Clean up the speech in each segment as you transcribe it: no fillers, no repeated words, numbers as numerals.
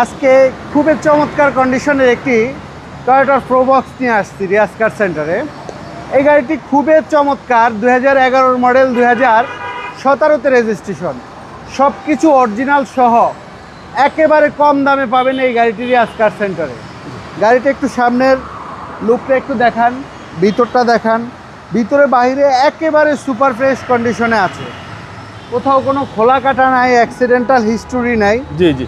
আজকে খুবই চমৎকার কন্ডিশনের একটি টয়োটা প্রোবক্স নিয়ে আসছি রিয়াজ কার সেন্টারে। এই গাড়িটি খুবই চমৎকার, 2011 মডেল, 2017তে রেজিস্ট্রেশন, সব কিছু অরিজিনাল সহ একেবারে কম দামে পাবেন এই গাড়িটি রিয়াজ কার সেন্টারে। গাড়িটা একটু সামনের লুকটা একটু দেখান, ভিতরটা দেখান। ভিতরে বাইরে একেবারে সুপার ফ্রেশ কন্ডিশনে আছে, কোথাও কোনো খোলা কাটা নাই, অ্যাক্সিডেন্টাল হিস্টোরি নাই। জি জি,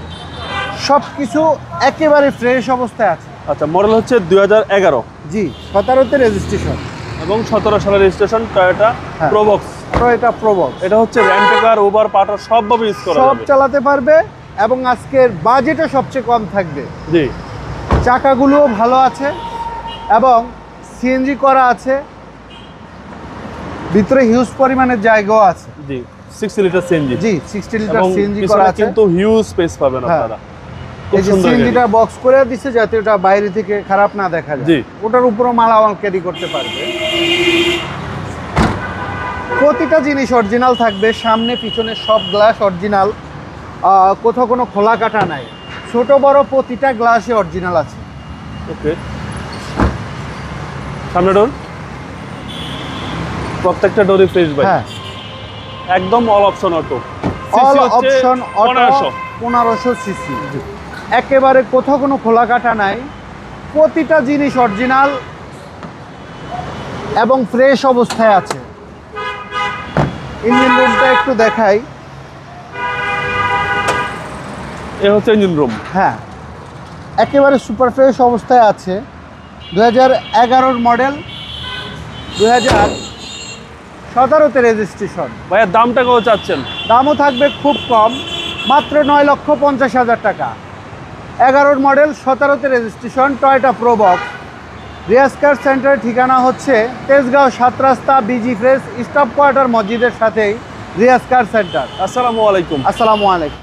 সব কিছু একেবারে ফ্রেশ অবস্থায় আছে। আচ্ছা, মডেল হচ্ছে 2011। জি, 17তে রেজিস্ট্রেশন এবং 17 সালের রেজিস্ট্রেশন টয়োটা হ্যাঁ। প্রোবক্স। টয়োটা প্রোবক্স এটা হচ্ছে রেন্টাকার, উবার, পার্টনার সবভাবে ইউজ করা সব যাবে। চালাতে পারবে এবং আজকের বাজেটও সবচেয়ে কম থাকবে। জি, চাকাগুলোও ভালো আছে এবং সিএনজি করা আছে, ভিতরে হিউজ পরিমাণের জায়গাও আছে। জি, 60 লিটার সিএনজি। জি, 60 লিটার এবং সিএনজি করা পিছনে আছে। কিন্তু হিউজ স্পেস পাবেন হ্যাঁ। আপনারা। খুব এই যে সুন্দর সিএনজিটা বক্স করে দিচ্ছে যাতে ওটা বাইরে থেকে খারাপ না দেখা যায়। জি। ওটার উপরও মালামাল ক্যারি করতে পারবে। প্রতিটা জিনিস অরিজিনাল থাকবে, সামনে পিছনে সব গ্লাস অরিজিনাল, কোথাও কোনো খোলা কাটা নাই। ছোট বড় প্রতিটা গ্লাসে অরিজিনাল আছে। ওকে, সামনে ডোর, প্রত্যেকটা ডোরই ফ্রেশ ভাই। হ্যাঁ, একদম all option auto. All option auto, 1500 CC. একেবারে কোথাও কোনো খোলা কাটা নাই, প্রতিটা জিনিস অরিজিনাল এবং ফ্রেশ অবস্থায় আছে। ইঞ্জিন রুমটা একটু দেখাই। এ হচ্ছে ইঞ্জিন রুম। হ্যাঁ, একেবারে সুপার ফ্রেশ অবস্থায় আছে। 2011 মডেল, 2017তে রেজিস্ট্রেশন। ভাইয়া দামটা কত চাচ্ছেন? দামও থাকবে খুব কম, মাত্র 9,50,000 টাকা। 11 মডেল, 17তে registration, Toyota Probox. Riaz car সেন্টারের ঠিকানা হচ্ছে তেজগাঁও 7 রাস্তা, বিজি ফ্রেশ, স্টাফ কোয়ার্টার মসজিদের সাথেই রিয়াজ কার সেন্টার। আসসালামু আলাইকুম। আসসালামু আলাইকুম।